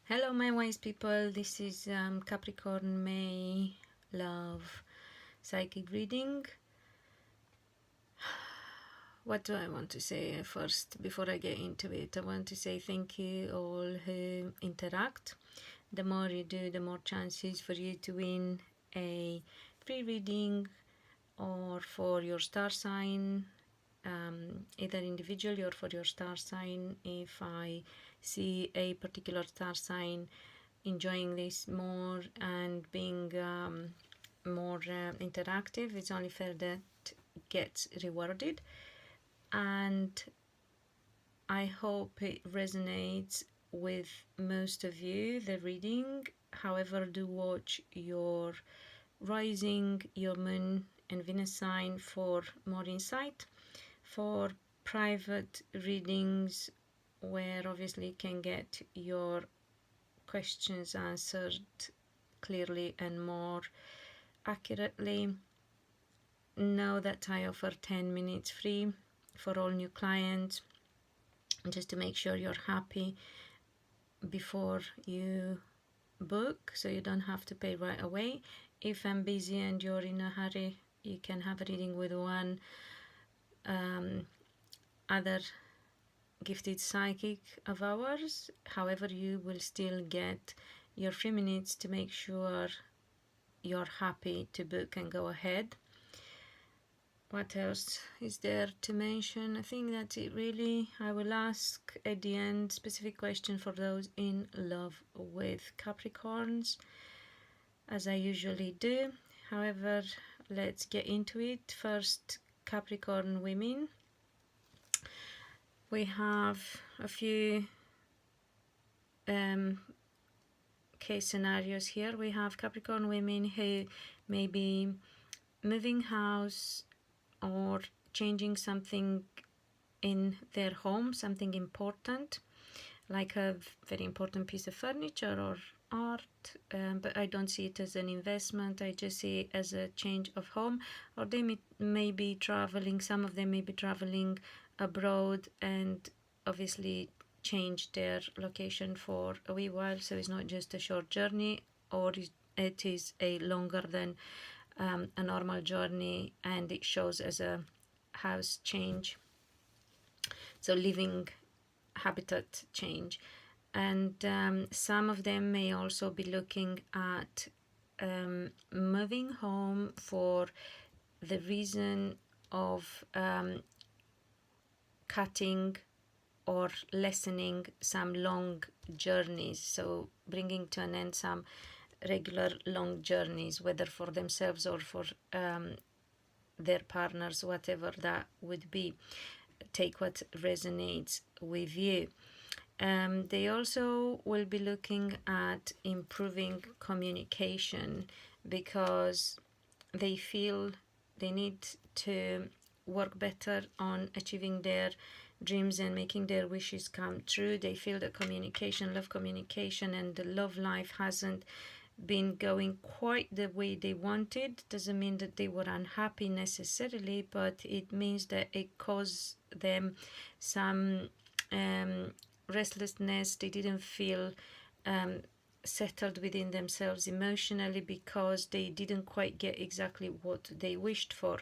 Hello my wise people, this is Capricorn May love psychic reading. What do I want to say first before I get into it? I want to say thank you all who interact. The more you do, the more chances for you to win a free reading or for your star sign, either individually or for your star sign. If I see a particular star sign enjoying this more and being more interactive, it's only fair that it gets rewarded. And I hope it resonates with most of you, the reading. However, do watch your rising, your moon and Venus sign for more insight. For private readings, where obviously you can get your questions answered clearly and more accurately, know that I offer 10 minutes free for all new clients, just to make sure you're happy before you book, so you don't have to pay right away. If I'm busy and you're in a hurry, you can have a reading with one other gifted psychic of ours. However, you will still get your 3 minutes to make sure you're happy to book and go ahead. What else is there to mention? I think that's it really. I will ask at the end specific question for those in love with Capricorns, as I usually do. However, let's get into it. First, Capricorn women. We have a few case scenarios here. We have Capricorn women who may be moving house or changing something in their home, something important, like a very important piece of furniture or art, but I don't see it as an investment. I just see it as a change of home. Or they may be traveling, some of them may be traveling abroad and obviously change their location for a wee while, so it's not just a short journey, or it is a longer than a normal journey, and it shows as a house change, so living habitat change. And some of them may also be looking at moving home for the reason of cutting or lessening some long journeys, so bringing to an end some regular long journeys, whether for themselves or for their partners, whatever that would be. Take what resonates with you. They also will be looking at improving communication, because they feel they need to work better on achieving their dreams and making their wishes come true. They feel that communication, love communication, and the love life hasn't been going quite the way they wanted. Doesn't mean that they were unhappy necessarily, but it means that it caused them some restlessness. They didn't feel settled within themselves emotionally, because they didn't quite get exactly what they wished for.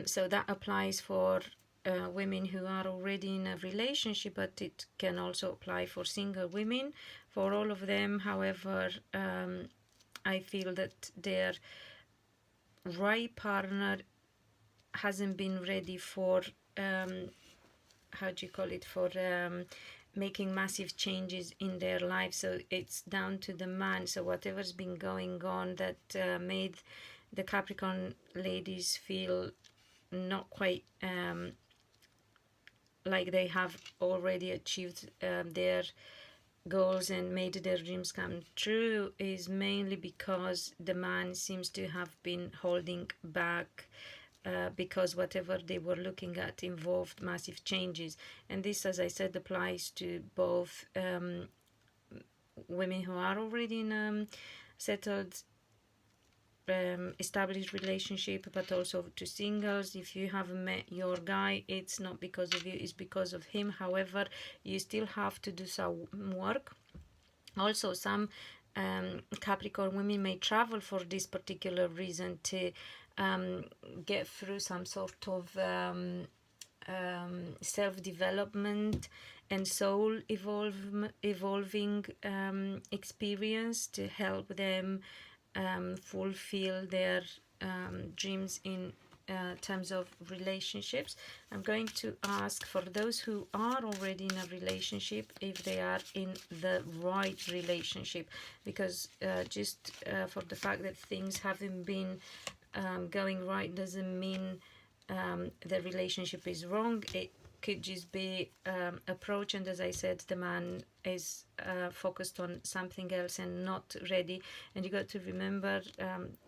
So that applies for women who are already in a relationship, but it can also apply for single women. For all of them, however, I feel that their right partner hasn't been ready for for making massive changes in their life. So it's down to the man. So whatever's been going on that made the Capricorn ladies feel not quite like they have already achieved their goals and made their dreams come true, is mainly because the man seems to have been holding back, because whatever they were looking at involved massive changes. And this, as I said, applies to both women who are already in a settled established relationship, but also to singles. If you haven't met your guy, it's not because of you, it's because of him. However, you still have to do some work Also, some Capricorn women may travel for this particular reason, to get through some sort of self-development and soul evolving experience, to help them fulfill their dreams in terms of relationships. I'm going to ask for those who are already in a relationship if they are in the right relationship, because just for the fact that things haven't been going right doesn't mean the relationship is wrong. It could just be approach, and as I said, the man is focused on something else and not ready. And you got to remember,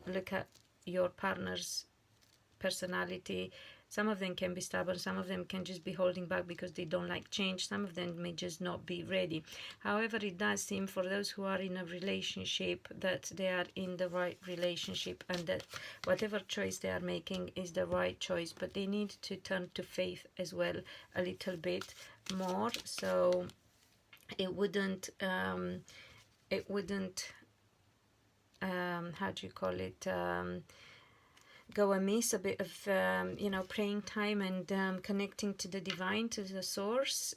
look at your partner's personality. Some of them can be stubborn, some of them can just be holding back because they don't like change, some of them may just not be ready. However, it does seem for those who are in a relationship that they are in the right relationship, and that whatever choice they are making is the right choice, but they need to turn to faith as well a little bit more. So it wouldn't how do you call it, go amiss. A bit of praying time and connecting to the divine, to the source.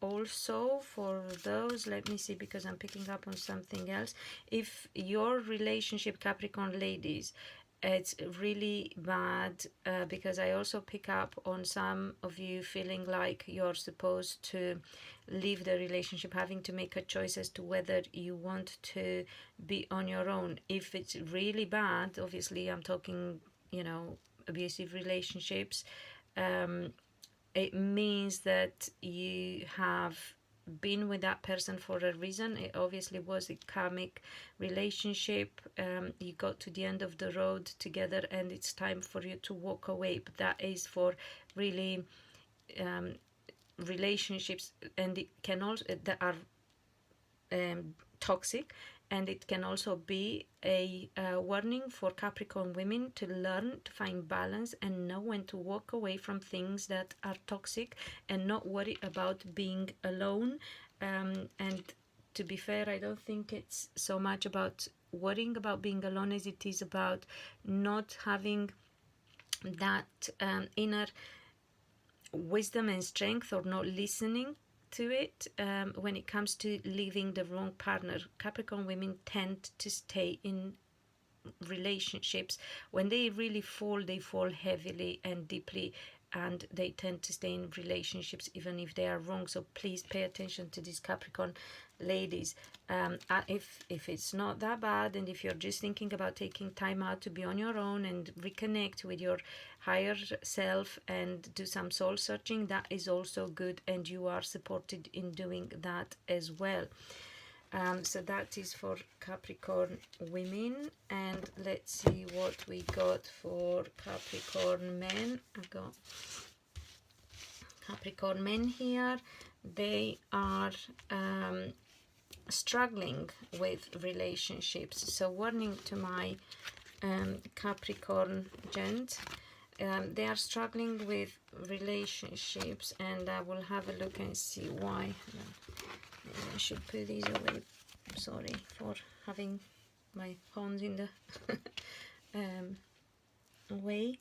Also for those, let me see, because I'm picking up on something else. If your relationship, Capricorn ladies, it's really bad, because I also pick up on some of you feeling like you're supposed to leave the relationship, having to make a choice as to whether you want to be on your own. If it's really bad, obviously I'm talking abusive relationships, it means that you have been with that person for a reason. It obviously was a karmic relationship. You got to the end of the road together and it's time for you to walk away. But that is for really relationships, and it can also that are toxic, and it can also be a warning for Capricorn women to learn to find balance and know when to walk away from things that are toxic and not worry about being alone. And to be fair, I don't think it's so much about worrying about being alone as it is about not having that inner wisdom and strength, or not listening to it when it comes to leaving the wrong partner. Capricorn women tend to stay in relationships. When they really fall, they fall heavily and deeply, and they tend to stay in relationships even if they are wrong. So please pay attention to these Capricorn ladies. If it's not that bad, and if you're just thinking about taking time out to be on your own and reconnect with your higher self and do some soul searching, that is also good, and you are supported in doing that as well. So that is for Capricorn women. And let's see what we got for Capricorn men. I've got Capricorn men here. They are struggling with relationships. So warning to my Capricorn gent. They are struggling with relationships, and I will have a look and see why. I should put these away. I'm sorry for having my phones in the way.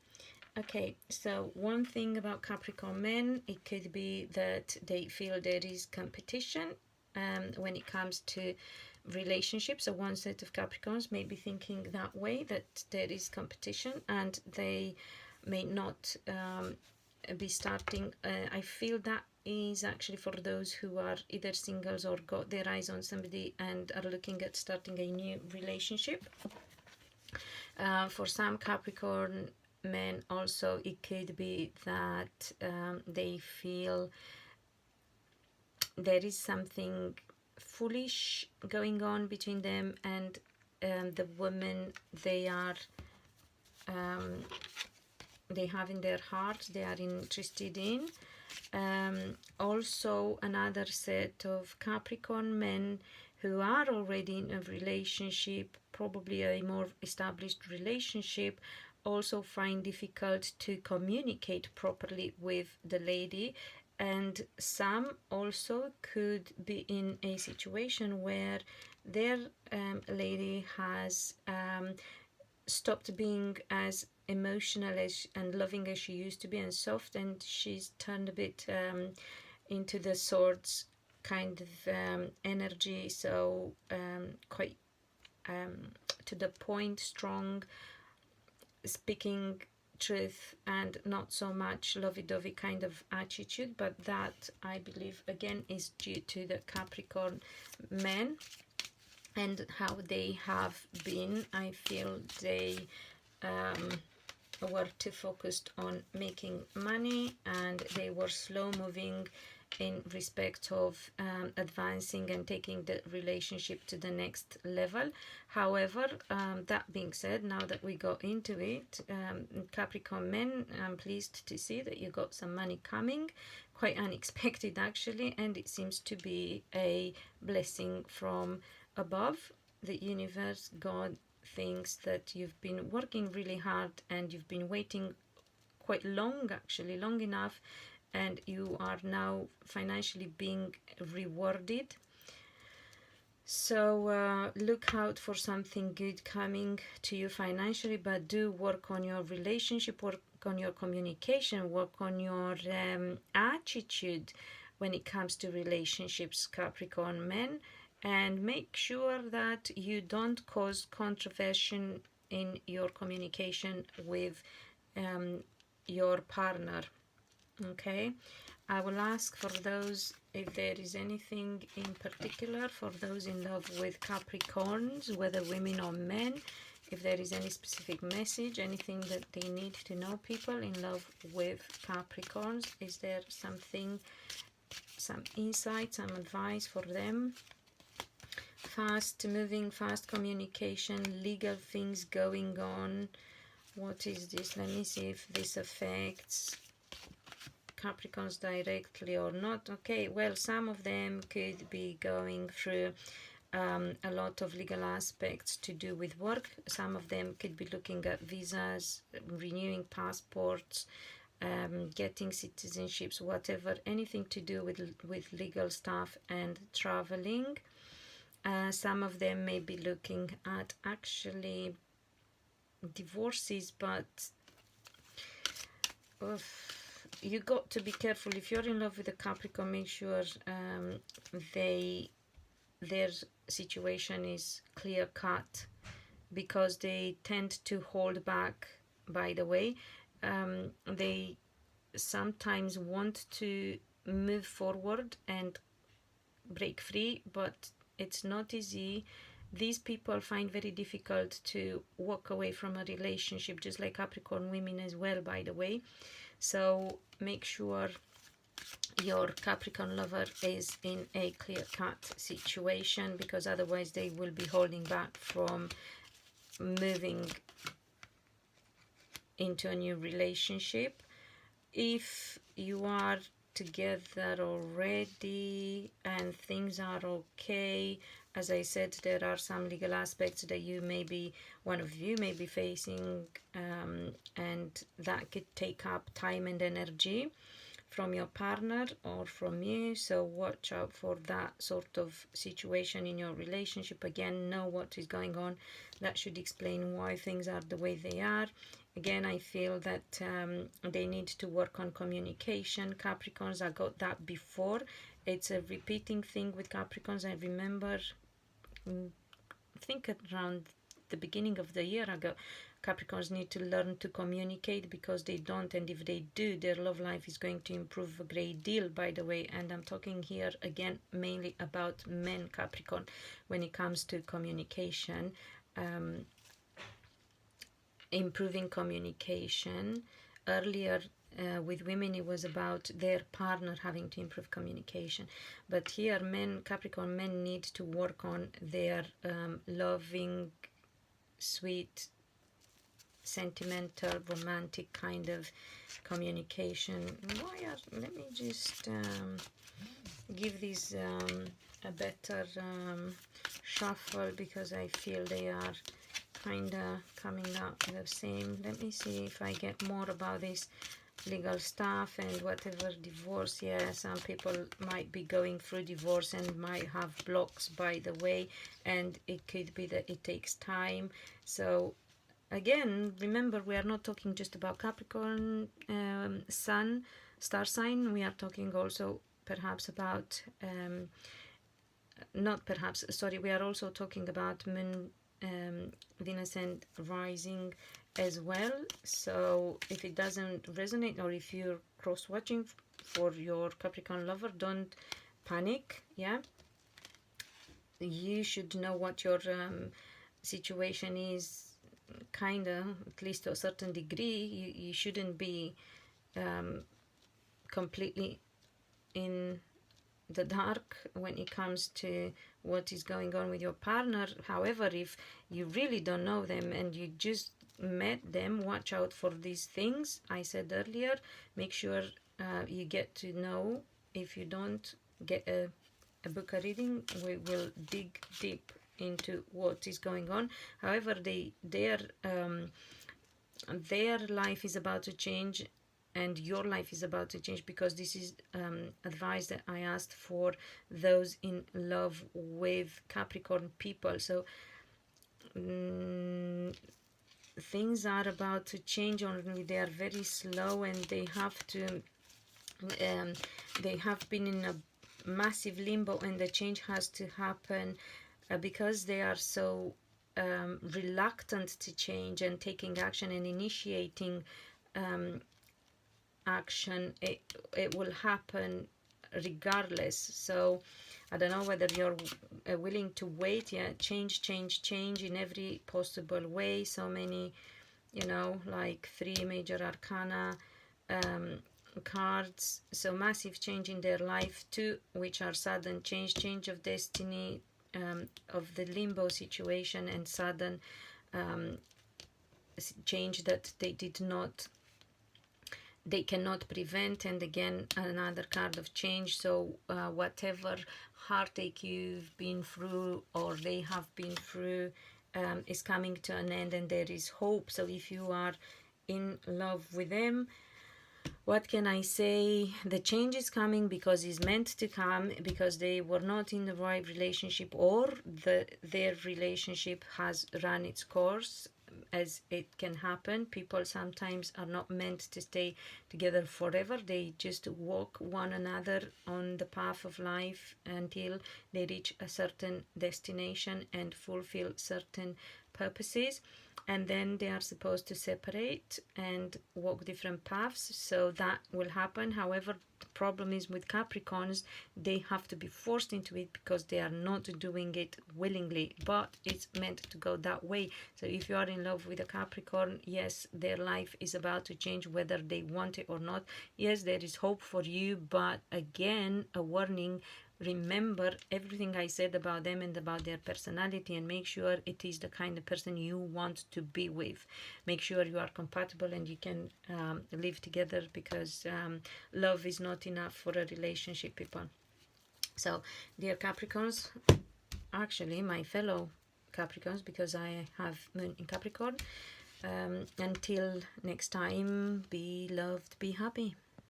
Okay, so one thing about Capricorn men, it could be that they feel there is competition when it comes to relationships. So one set of Capricorns may be thinking that way, that there is competition, and they may not be starting. I feel that is actually for those who are either singles or got their eyes on somebody and are looking at starting a new relationship. For some Capricorn men also, it could be that they feel there is something foolish going on between them and the woman they are they have in their heart, they are interested in. Also another set of Capricorn men who are already in a relationship, probably a more established relationship, also find difficult to communicate properly with the lady, And some also could be in a situation where their lady has stopped being as emotional as and loving as she used to be, and soft, and she's turned a bit into the swords kind of energy, so quite to the point, strong, speaking truth, and not so much lovey-dovey kind of attitude. But that, I believe, again is due to the Capricorn men and how they have been. I feel they were too focused on making money, and they were slow moving in respect of advancing and taking the relationship to the next level. However, that being said, now that we got into it, Capricorn men, I'm pleased to see that you got some money coming, quite unexpected actually, and it seems to be a blessing from above. The universe, God, thinks that you've been working really hard and you've been waiting quite long, actually long enough, and you are now financially being rewarded. So look out for something good coming to you financially, but do work on your relationship, work on your communication, work on your attitude when it comes to relationships, Capricorn men, and make sure that you don't cause controversy in your communication with your partner. Okay, I will ask for those if there is anything in particular for those in love with Capricorns, whether women or men, if there is any specific message, anything that they need to know, people in love with Capricorns. Is there something, some insight, some advice for them? Fast moving, fast communication, legal things going on. What is this? Let me see if this affects Capricorns directly or not. Okay, well, some of them could be going through a lot of legal aspects to do with work. Some of them could be looking at visas, renewing passports, getting citizenships, whatever, anything to do with legal stuff and traveling. Some of them may be looking at actually divorces, but you got to be careful. If you're in love with a Capricorn, make sure their situation is clear cut, because they tend to hold back. By the way, they sometimes want to move forward and break free, but it's not easy. These people find very difficult to walk away from a relationship, just like Capricorn women as well, by the way. So make sure your Capricorn lover is in a clear-cut situation, because otherwise they will be holding back from moving into a new relationship. If you are together already and things are okay, as I said, there are some legal aspects that you may be, one of you may be facing, and that could take up time and energy from your partner or from you. So watch out for that sort of situation in your relationship. Again, know what is going on. That should explain why things are the way they are. Again, I feel that they need to work on communication. Capricorns, I got that before. It's a repeating thing with Capricorns. I remember, I think around the beginning of the year I got, Capricorns need to learn to communicate, because they don't, and if they do, their love life is going to improve a great deal, by the way. And I'm talking here again mainly about men Capricorn when it comes to communication. Improving communication. Earlier with women it was about their partner having to improve communication, but here men, Capricorn men, need to work on their loving, sweet, sentimental, romantic kind of communication. Let me just give these a better shuffle, because I feel they are kind of coming out the same. Let me see if I get more about this legal stuff and whatever, divorce. Yeah, some people might be going through divorce and might have blocks by the way, and it could be that it takes time. So again, remember, we are not talking just about Capricorn sun star sign. We are talking also perhaps about not perhaps, sorry, we are also talking about moon, Venus and rising as well. So if it doesn't resonate, or if you're cross watching for your Capricorn lover, don't panic. Yeah, you should know what your situation is, kind of, at least to a certain degree. You shouldn't be completely in the dark when it comes to what is going on with your partner. However, if you really don't know them and you just met them, watch out for these things I said earlier. Make sure you get to know. If you don't get a book a reading, we will dig deep into what is going on. However, their life is about to change, and your life is about to change, because this is advice that I asked for those in love with Capricorn people. So things are about to change, only they are very slow, and they have to they have been in a massive limbo, and the change has to happen because they are so reluctant to change and taking action and initiating action. It will happen regardless. So I don't know whether you're willing to wait. Yeah, change in every possible way. So many, you know, like 3 major arcana cards. So massive change in their life too, which are sudden change of destiny, of the limbo situation, and sudden change that they cannot prevent. And again, another card of change. So whatever heartache you've been through, or they have been through, is coming to an end, and there is hope. So if you are in love with them, what can I say? The change is coming because it's meant to come, because they were not in the right relationship, or their relationship has run its course, as it can happen. People sometimes are not meant to stay together forever. They just walk one another on the path of life until they reach a certain destination and fulfill certain purposes, and then they are supposed to separate and walk different paths. So that will happen. However, the problem is with Capricorns, they have to be forced into it because they are not doing it willingly, but it's meant to go that way. So if you are in love with a Capricorn, yes, their life is about to change whether they want it or not. Yes, there is hope for you, but again, a warning: remember everything I said about them and about their personality, and make sure it is the kind of person you want to be with. Make sure you are compatible and you can live together, because love is not enough for a relationship, people. So, dear Capricorns, actually my fellow Capricorns, because I have Moon in Capricorn, until next time, be loved, be happy.